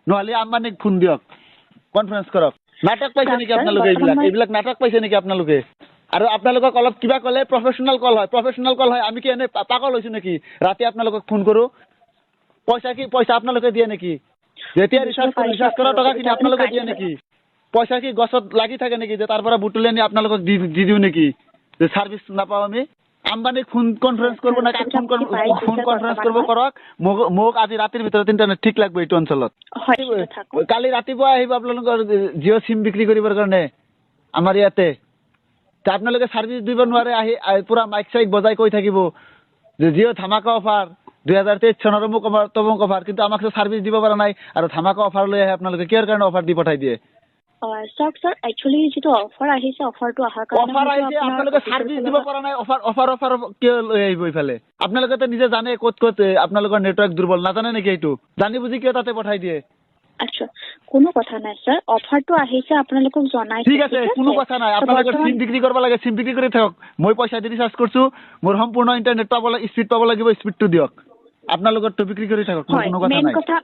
নহলে আম্বানীক ফোন দিয়ক কনফাৰেন্স কৰক নাটক পাইছে নেকি আপোনালোকে এইবিলাক নাটক পাইছে নেকি আপোনালোকে আৰু আপোনালোকক অলপ কিবা ক'লে প্ৰফেশনাল কল হয় আমি কি এনে পাগল হৈছো নেকি ৰাতি আপোনালোকক ফোন কৰো পইচা আপোনালোকে দিয়ে নেকি যেতিয়া ৰিচাৰ্জ কৰা টকাখিনি আপোনালোকে দিয়ে নেকি পইচা কি গছত লাগি থাকে নেকি যে তাৰ পৰা বুটুলি আনি আপোনালোকক দি দিও নেকি যে সার্ভিস নাপাও আমি আম্বানীক ফোন কনফারেন্স করব না ফোন কনফারেন্স করব কৰক মোক আজি ৰাতিৰ ভিতৰত ইন্টাৰনেট ঠিক লাগবে এইটো অঞ্চলত কালি ৰাতিপুৱা আহিব আপোনালোকৰ জিঅ' সিম বিক্ৰী কৰিবৰ কাৰণে আমাৰ ইয়াতে আপোনালোকে সাৰ্ভিস দিব নোৱাৰে আহি পুৰা মাইক চাইক বজাই কৈ থাকিব যে জিঅ' ধামাকা অফাৰ 2023 চনৰ মোক অফাৰ কিন্তু আমাক সাৰ্ভিস দিব পৰা নাই আৰু ধামাকা অফাৰ লৈ আহে আপোনালোকে কিহৰ কাৰণে অফাৰ দি পঠাই দিয়ে sir actually যেটো অফাৰ আহিছে অফাৰটো আহাৰ কাৰণে আপোনালোকে সাৰ্ভিস দিব পৰা নাই অফাৰ কিয় লৈ আহিব ইফালে আপোনালোকে তো নিজে জানে ক'ত আপোনালোকৰ নেটৱৰ্ক দুৰ্বল নাজানে নেকি এইটো জানি বুজি কিয় তাতে পঠাই দিয়ে আচ্ছা কোনো কথা নাই স্যার অফাৰটো আহিছে আপোনালোকক জনাই ঠিক আছে কোনো কথা নাই আপোনালোকে সিম বিক্ৰী কৰিব লাগে সিম বিক্ৰী কৰি থাকক মই পইচা দি ৰিচাৰ্জ কৰিছো মোৰ সম্পূৰ্ণ ইন্টাৰনেট পাব লাগে স্পীড পাব লাগিব স্পীডটো দিয়ক আপোনালোকৰ তো বিক্ৰী কৰি থাকক কোনো কথা নাই মেইন কথা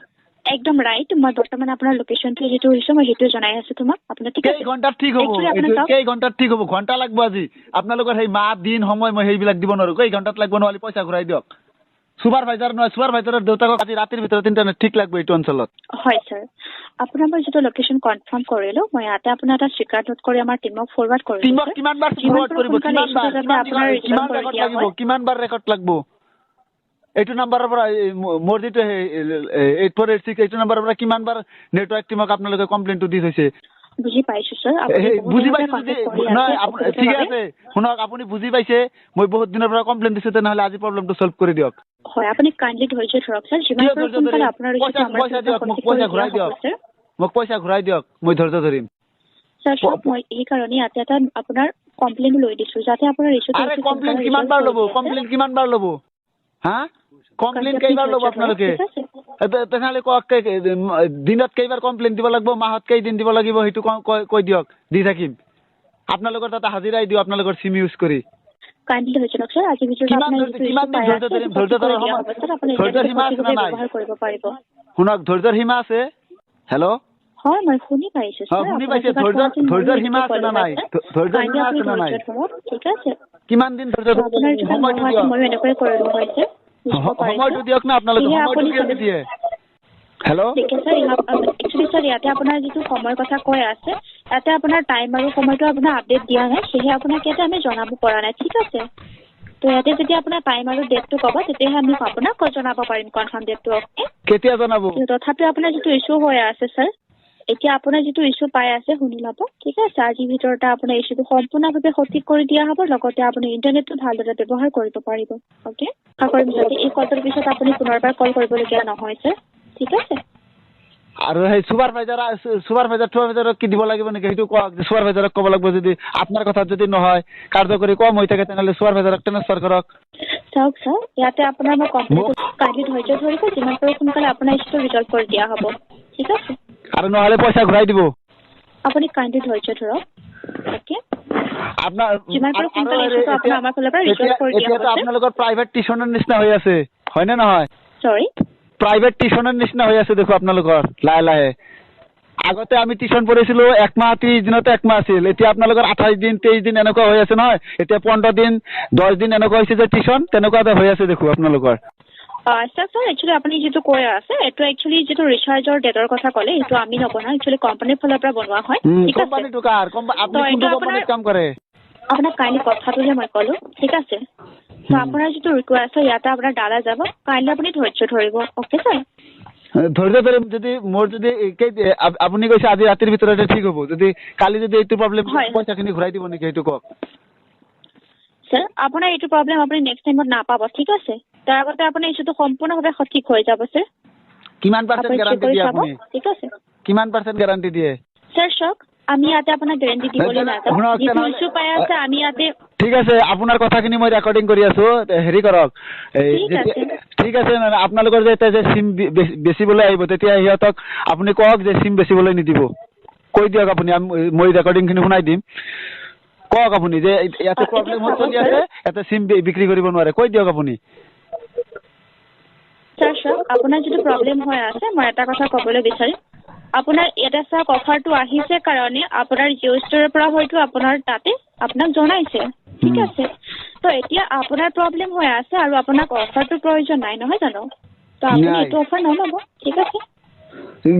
একদম ৰাইট মই বৰ্তমান আপোনাৰ লোকেশনটো যেটো হৈছে মই হেতু জনাই আছো তোমাক আপোনাৰ ঠিক আছে কেই ঘন্টা ঠিক হ'ব এটো কেই ঘন্টা ঠিক হ'ব ঘন্টা লাগব আজি আপোনালোকৰ সেই মাহ দিন সময় মই সেইবিলাক দিব নোৱাৰো কেই ঘন্টাত লাগব নহলি পইচা ঘূৰাই দিয়ক সুপাৰভাইজাৰৰ দেউতাকক আজি ৰাতিৰ ভিতৰত ইন্টাৰনেট ঠিক লাগব এইটো অঞ্চলত হয় স্যাৰ আপোনাৰ মই যেটো লোকেশন কনফাৰ্ম কৰিলো মই ইয়াতে আপোনাৰ এটা স্বীকাৰ নোট কৰি আমাৰ টিমক ফৰৱাৰ্ড কৰিলো টিমক কিমান বাৰ ফৰৱাৰ্ড কৰিব কিমান বাৰ ৰেকৰ্ড লাগব এইটো নাম্বাৰৰ পৰা মোৰ যেটো 8486 এইটো নাম্বাৰৰ পৰা কিমান বাৰ নেটৱৰ্ক টিমক আপোনালোকে কমপ্লেইনটো দি থৈছে বুজি পাইছো স্যার বুজি পাইছো নহয় ঠিক আছে শুনক আপুনি বুজি পাইছে মই বহুত দিনৰ পৰা কমপ্লেইন দিছো তেনেহলে আজি প্ৰবলেমটো সলভ কৰি দিয়ক হয় আপুনি কাইন্ডলি ধৈৰ্য ধৰক স্যাৰ যিমান সোনকালে আপোনাৰ মোক পইচা ঘূৰাই দিয়ক মই ধৈৰ্য ধৰিম স্যাৰ মই এই কাৰণে ইয়াতে এটা আপোনাৰ কমপ্লেইন লৈ দিছো যাতে আপোনাৰ ইস্যুটো আৰে কমপ্লেইন কিমান বাৰ ল'ব হা কমপ্লেইন কেইবাৰ ল'ব আপোনালোকে তেনেহলে দিনত কেইবাৰ কমপ্লেইন দিব লাগিব মাহত কেইদিন দিব লাগিব সেইটো কৈ দিয়ক দি থাকিম আপোনালোকৰ তাতে হাজিৰাই দিও আপোনালোকৰ সিম ইউজ কৰি কাইন্ডলি ধৈৰ্য ধৰক স্যাৰ আজি ভিতৰত শুনক ধৈৰ্যৰ সীমা আছে হেল্ল' হয় মই শুনি পাইছো স্যাৰ শুনি পাইছে ধৈৰ্যৰ সীমা আছে না নাই ধৈৰ্যৰ সীমা আছে না নাই ঠিক আছে কিমান দিন ধৈৰ্য মই এনেকৈ কৰিলো হৈছে সময়টো দিয়ক না আপোনালোকে সময়টো কিয় দিয়ে হেল্ল' ঠিক আছে একচুয়ালি স্যার ইয়াতে আপোনাৰ যেটো সময় কথা কৈ আছে ইয়াতে আপোনাৰ টাইম আৰু সময়টো আপোনাৰ আপডেট দিয়া নাই সেয়ে আপোনাক ইয়াতে আমি জনাব পৰা নাই ঠিক আছে তো ইয়াতে যদি আপোনাৰ টাইম আৰু ডেটটো ক'ব তেতিয়াহে আমি আপোনাক জনাব পাৰিম কনফাৰ্ম ডেটটো কেতিয়া জনাব তথাপি আপোনাৰ যেটো ইস্যু হৈ আছে স্যাৰ এতিয়া আপোনাৰ যেটো ইস্যু পাই আছে শুনি লব ঠিক আছে আজিৰ ভিতৰত আপোনাৰ ইস্যুটো সম্পূৰ্ণভাৱে সঠিক কৰি দিয়া হ'ব লগতে আপুনি ইন্টাৰনেটটো ভালদৰে ব্যৱহাৰ কৰিব পাৰিব ওকে আশা কৰিম যাতে এই কলটোৰ পিছত আপুনি পুনৰবাৰ কল কৰিবলগীয়া নহয় স্যাৰ ঠিক আছে আৰু সেই সুপাৰভাইজাৰক কি দিব লাগিব নেকি সেইটো কওক যে সুপাৰভাইজাৰক ক'ব লাগিব যদি আপোনাৰ কথা যদি নহয় কাৰ্যকৰী কম হৈ থাকে তেনেহলে সুপাৰভাইজাৰক ট্ৰান্সফাৰ কৰক চাওক স্যাৰ ইয়াতে আপোনাৰ মই কমপ্লেইন কাইন্ডলি ধৈৰ্য ধৰিব যিমান পাৰো সোনকালে আপোনাৰ ইস্যুটো ৰিজলভ কৰি দিয়া হ'ব ঠিক আছে আৰু নহলে পইচা ঘূৰাই দিব আপুনি কাইন্ডলি ধৈৰ্য ধৰক ওকে আপোনাৰ যিমান পাৰো সোনকালে ইস্যুটো আপোনাৰ আমাৰ ফালৰ পৰা ৰিজলভ কৰি দিয়া হ'ব আপোনালোকৰ প্ৰাইভেট টিউচনৰ নিচিনা হৈ আছে হয়নে নহয় সৰি প্ৰাইভেট টিউচনৰ নিচিনা হৈ আছে দেখো আপোনালোকৰ লাহে আগতে আমি টিউচন পঢ়িছিলো একমাহ 30 দিনতে একমাহ আছিল এতিয়া আপোনালোকৰ 28 দিন 23 দিন এনেকুৱা হৈ আছে নহয় এতিয়া 15 দিন 10 দিন এনেকুৱা হৈছে যে টিউচন তেনেকুৱা হৈ আছে দেখো আপোনালোকৰ স্যাৰ একচুয়ালি আপুনি যেটো কৈ আছে এটো একচুয়ালি যেটো ৰিচাৰ্জৰ ডেটৰ কথা ক'লে এটো আমি নবনাও একচুয়ালি কোম্পানীৰ ফালৰ পৰা বনোৱা হয় ঠিক আছে কোম্পানীটো কাৰ আপুনি কোনটো কোম্পানীত কাম কৰে আপোনাৰ কাইন্ডলি কথাটো যে মই ক'লো ঠিক আছে তো আপোনাৰ যেটো ৰিকুৱেষ্ট ইয়াতে আপোনাৰ ডালা যাব কাইন্ডলি আপুনি ধৈৰ্য ধৰিব ওকে স্যাৰ ধৈৰ্য ধৰিম যদি মোৰ যদি আপুনি কৈছে আজি ৰাতিৰ ভিতৰতে ঠিক হ'ব যদি কালি যদি এইটো প্ৰবলেম পইচাখিনি ঘূৰাই দিব নেকি এইটো কওক স্যাৰ আপোনাৰ এইটো প্ৰবলেম আপুনি নেক্সট টাইমত নাপাব ঠিক আছে তাৰ আগতে আপোনাৰ ইস্যুটো সম্পূৰ্ণভাৱে সঠিক হৈ যাব স্যাৰ কিমান পাৰ্চেন্ট গ্যাৰান্টি দিয়ে আপুনি ঠিক আছে কিমান পাৰ্চেন্ট গ্যাৰান্টি দিয়ে স্যাৰ শক আমি ইয়াতে আপোনাক গ্যাৰান্টি দিবলৈ নাযাওঁ যিটো ইস্যু পাই আছে আমি ইয়াতে ঠিক আছে আপোনাৰ কথাখিনি মই ৰেকৰ্ডিং কৰি আছো হেৰি কৰক ঠিক আছে আপোনালোকৰ যে সিম বেচিবলৈ আহিব তেতিয়া সিহঁতক আপুনি কওক যে সিম বেচিবলৈ নিদিব কৈ দিয়ক আপুনি মই ৰেকৰ্ডিংখিনি শুনাই দিম কওক আপুনি যে ইয়াতে প্ৰবলেম চলি আছে ইয়াতে সিম বিক্ৰী কৰিব নোৱাৰে কৈ দিয়ক আপুনি স্যাৰ আপোনাৰ যেটো প্ৰবলেম হৈ আছে মই এটা কথা ক'বলৈ বিচাৰিম আপোনাৰ এটা চাওক অফাৰটো আহিছে কাৰণে আপোনাৰ জিঅ' ষ্টৰৰ পৰা হয়তো আপোনাৰ তাতে আপোনাক জনাইছে ঠিক আছে তো এতিয়া আপোনাৰ প্ৰব্লেম হৈ আছে আৰু আপোনাক অফাৰটোৰ প্ৰয়োজন নাই নহয় জানো তো আপুনি এইটো অফাৰ নল'ব ঠিক আছে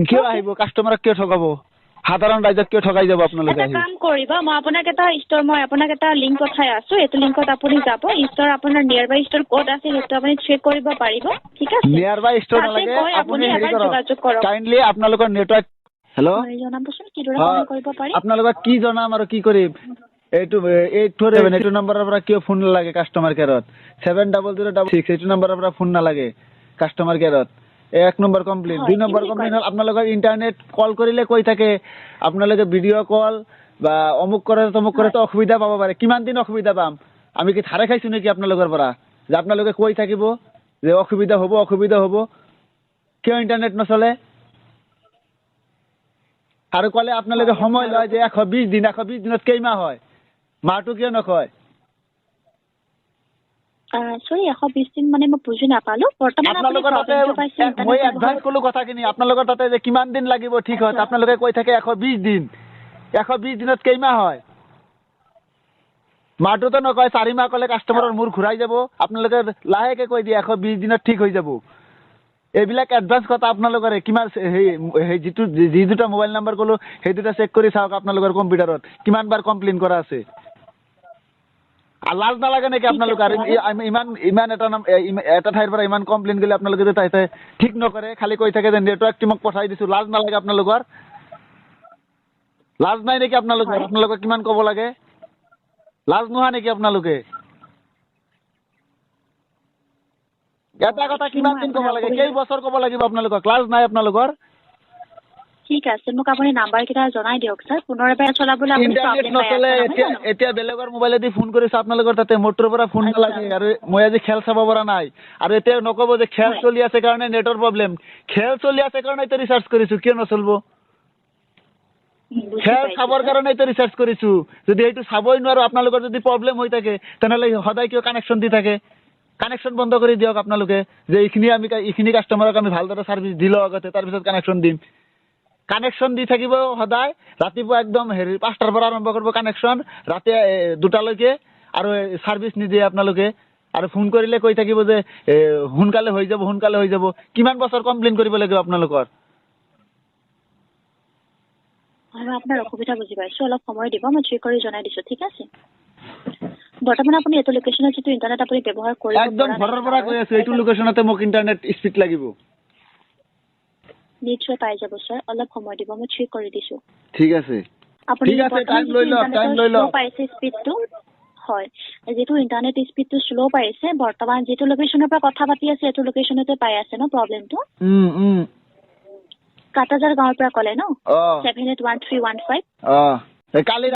কিয় আহিব কাষ্টমাৰক কিয় ঠগাব সাধাৰণ ৰাইজক কিয় ঠগাই যাব আপোনালোকে এটা কাম কৰিব মই আপোনাক এটা লিংক পঠাই আছো এইটো লিংকত আপুনি যাব ষ্টৰ আপোনাৰ নিয়াৰ বাই ষ্টৰ ক'ত আছে সেইটো আপুনি চেক কৰিব পাৰিব ঠিক আছে নিয়াৰ বাই ষ্টৰ নালাগে আপুনি হেৰি কৰক কাইণ্ডলি আপোনালোকৰ নেটৱৰ্ক হেল্ল' জনাবচোন কিদৰে সহায় কৰিব পাৰি আপোনালোকক কি জনাম আৰু কি কৰিম এইটো নম্বৰৰ পৰা কিয় ফোন নালাগে কাষ্টমাৰ কেয়াৰত 7006 এইটো নম্বৰৰ পৰা ফোন নালাগে কাষ্টমাৰ কেয়াৰত এক নম্বৰ কমপ্লেইন 2 নম্বৰ কমপ্লেইন হ'ল আপোনালোকৰ ইণ্টাৰনেট কল কৰিলে কৈ থাকে আপোনালোকে ভিডিঅ' কল বা অমুক কৰে তমুক কৰে তো অসুবিধা পাব পাৰে কিমান দিন অসুবিধা পাম আমি কি ধাৰে খাইছো নেকি আপোনালোকৰ পৰা যে আপোনালোকে কৈ থাকিব যে অসুবিধা হ'ব কিয় ইণ্টাৰনেট নচলে আৰু ক'লে আপোনালোকে সময় লয় যে 120 দিনত কেইমাহ হয় মাহটো কিয় নকয় সৰি 120 দিন মানে মই বুজি নাপালো বৰ্তমান আপোনালোকৰ তাতে মই এডভান্স কলো কথাখিনি আপোনালোকৰ তাতে যে কিমান দিন লাগিব ঠিক হয় আপোনালোকে কৈ থাকে 120 দিন 120 দিনত কেইমাহ হয় মাহটোতো নকয় 4 মাহ ক'লে কাষ্টমাৰৰ মূৰ ঘূৰাই যাব আপোনালোকে লাহেকে কৈ দিয়ে 120 দিনত ঠিক হৈ যাব এইবিলাক এডভান্স কথা আপোনালোকৰে কিমান সেই যি দুটা মোবাইল নাম্বাৰ ক'লো সেই দুটা চেক কৰি চাওক আপোনালোকৰ কম্পিউটাৰত কিমান বাৰ কমপ্লেইন কৰা আছে লাজ নালাগে নেকি আপোনালোক আৰু ইমান এটা ঠাইৰ পৰা ইমান কমপ্লেইন গ'লে আপোনালোকে যে তাই ঠিক নকৰে খালি কৈ থাকে যে নেটৱৰ্ক টিমক পঠাই দিছো লাজ নালাগে আপোনালোকৰ লাজ নাই নেকি আপোনালোকে কিমান ক'ব লাগে লাজ নোহোৱা নেকি আপোনালোকে এটা কথা কিমান দিন ক'ব লাগে কেই বছৰ ক'ব লাগিব আপোনালোকক লাজ নাই আপোনালোকৰ ঠিক আছে মোক আপুনি নাম্বাৰ কেইটা জনাই দিয়ক স্যাৰ পুনৰ এবাৰ চলাবলৈ আপুনি ইণ্টাৰনেট নচলে এতিয়া বেলেগৰ মোবাইলেদি ফোন কৰিছে আপোনালোকৰ তাতে মোৰটোৰ পৰা ফোন নালাগে আৰু মই আজি খেল চাব পৰা নাই আৰু এতিয়া নক'ব যে খেল চলি আছে কাৰণে নেটৰ প্ৰব্লেম খেল চলি আছে কাৰণে এতিয়া ৰিচাৰ্জ কৰিছো কিয় নচলিব খেল চাবৰ কাৰণে এতিয়া ৰিচাৰ্জ কৰিছো যদি এইটো চাবই নোৱাৰো আপোনালোকৰ যদি প্ৰব্লেম হৈ থাকে তেনেহ'লে সদায় কিয় কানেকশ্যন দি থাকে কানেকশ্যন বন্ধ কৰি দিয়ক আপোনালোকে যে এইখিনি কাষ্টমাৰক আমি ভালদৰে ছাৰ্ভিচ দিলোঁ আগতে তাৰপিছত কানেকশ্যন দিম কানেকশ্যন দি থাকিব সদায় ৰাতিপুৱা একদম 5টাৰ পৰা আৰম্ভ কৰিব কানেকশ্যন ৰাতি 2টালৈকে আৰু ছাৰ্ভিচ নিদিয়ে আপোনালোকে আৰু ফোন কৰিলে কৈ থাকিব যে সোনকালে হৈ যাব কিমান বছৰ কমপ্লেইন কৰিব লাগিব আপোনালোকৰ আপোনাৰ অসুবিধা বুজি পাইছো অলপ সময় দিব মই চেক কৰি জনাই দিছো ঠিক আছে বৰ্তমান আপুনি এইটো লোকেশ্যনত যিটো ইণ্টাৰনেট আপুনি ব্যৱহাৰ কৰিব একদম ঘৰৰ পৰা কৈ আছো এইটো লোকেশ্যনতে মোক ইণ্টাৰনেট স্পীড লাগিব নিশ্চয় পাই যাব স্যাৰ অলপ সময় দিব মই চেক কৰি দিছো ঠিক আছে আপুনি টাইম লৈ লওক পাইছে স্পীডটো হয় যেটো ইণ্টাৰনেট স্পীডটো শ্লো পাইছে বৰ্তমান যেটো লোকেশ্যনৰ পৰা কথা পাতি আছে এইটো লোকেশ্যনতে পাই আছে ন প্ৰব্লেমটো কাটাজাৰ গাঁৱৰ পৰা ক'লে ন 781315 কালি